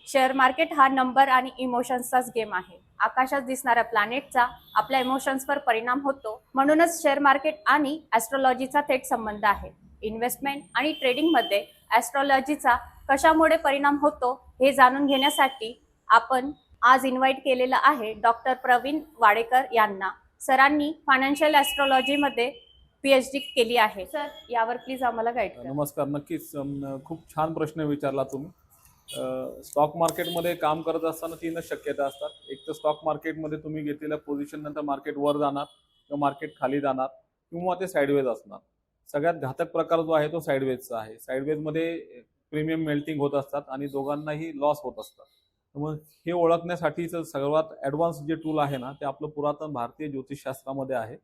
Share market हा number आणि इमोशन्सचाच game आहे. आकाशात दिसणाऱ्या प्लॅनेटचा आपल्या इमोशन्सवर परिणाम होतो. म्हणूनच शेअर मार्केट आणि ॲस्ट्रॉलॉजीचा थेट संबंध आहे. इन्व्हेस्टमेंट आणि ट्रेडिंगमध्ये ॲस्ट्रॉलॉजीचा कशामुळे परिणाम होतो हे जाणून घेण्यासाठी आपण आज इन्व्हाइट केलेलं आहे डॉक्टर प्रवीण वाडेकर यांना. सरांनी फायनान्शियल ॲस्ट्रॉलॉजीमध्ये PhD केली आहे. सर, यावर प्लीज आम्हाला गाईड करा. नमस्कार. नक्कीच खूप छान प्रश्न विचारला तुम्ही. स्टॉक मार्केटमध्ये काम करत असताना 3च शक्यता असतात. एक तर स्टॉक मार्केटमध्ये तुम्ही घेतलेल्या पोझिशन नंतर मार्केट वर जाणार किंवा मार्केट खाली जाणार किंवा ते साईडवेज असणार. सगळ्यात घातक प्रकार जो आहे तो साईडवेजचा आहे. साईडवेजमध्ये प्रीमियम मेल्टिंग होत असतात आणि दोघांनाही लॉस होत असतात. मग हे ओळखण्यासाठीचं सर्वात ॲडव्हान्स जे टूल आहे ना, ते आपलं पुरातन भारतीय ज्योतिषशास्त्रामध्ये आहे.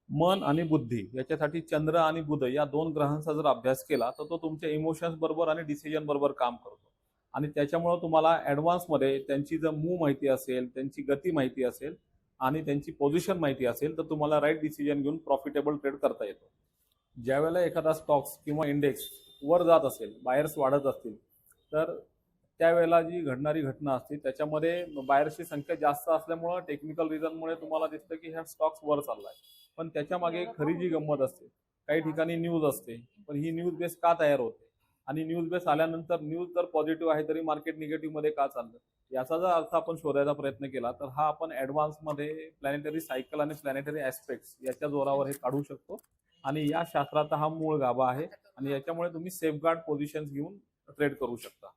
मन आणि बुद्धी याच्यासाठी चंद्र आणि बुध या 2 ग्रहांचा जर अभ्यास केला तर तो तुमच्या इमोशन्स बरोबर आणि डिसिजन बरोबर काम करतो. आणि त्याच्यामुळे तुम्हाला ॲडव्हान्समध्ये त्यांची जर मूव माहिती असेल, त्यांची गती माहिती असेल आणि त्यांची पोझिशन माहिती असेल तर तुम्हाला राईट डिसिजन घेऊन प्रॉफिटेबल ट्रेड करता येतो. ज्यावेळेला एखादा स्टॉक्स किंवा इंडेक्स वर जात असेल, बायर्स वाढत असतील, तर त्यावेळेला जी घडणारी घटना असते त्याच्यामध्ये बायर्सची संख्या जास्त असल्यामुळं टेक्निकल रिझनमुळे तुम्हाला दिसतं की ह्या स्टॉक्स वर चाललाय. पण त्याच्या मागे खरी जी गंमत असते, काही ठिकाणी न्यूज असते, पण ही न्यूज बेस का तयार होते आणि न्यूज बेस आल्यानंतर न्यूज जर पॉझिटिव्ह आहे तरी मार्केट निगेटिव्ह मध्ये का चाललं, याचा जर अर्थ आपण शोधायचा प्रयत्न केला तर हा आपण ॲडव्हान्समध्ये प्लॅनेटरी सायकल आणि प्लॅनेटरी ॲस्पेक्ट्स याच्या जोरावर हे काढू शकतो. आणि या शास्त्राचा हा मूळ गाभा आहे आणि याच्यामुळे तुम्ही सेफगार्ड पोझिशन्स घेऊन ट्रेड करू शकता.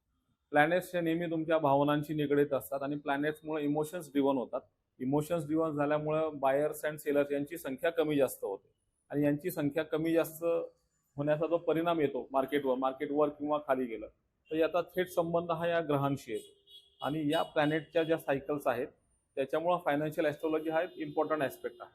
प्लॅनेट्स हे नेहमी तुमच्या भावनांशी निगडीत असतात आणि प्लॅनेट्समुळे इमोशन्स ड्रिव्हन होतात. इमोशन्स ड्रिव्हन झाल्यामुळे बायर्स अँड सेलर्स यांची संख्या कमी जास्त होते आणि यांची संख्या कमी जास्त होण्याचा जो परिणाम येतो मार्केटवर किंवा खाली गेलं तर याचा थेट संबंध हा या ग्रहांशी येतो. आणि या प्लॅनेटच्या ज्या सायकल्स आहेत त्याच्यामुळे फायनान्शियल ॲस्ट्रॉलॉजी हा एक इम्पॉर्टंट ॲस्पेक्ट आहे.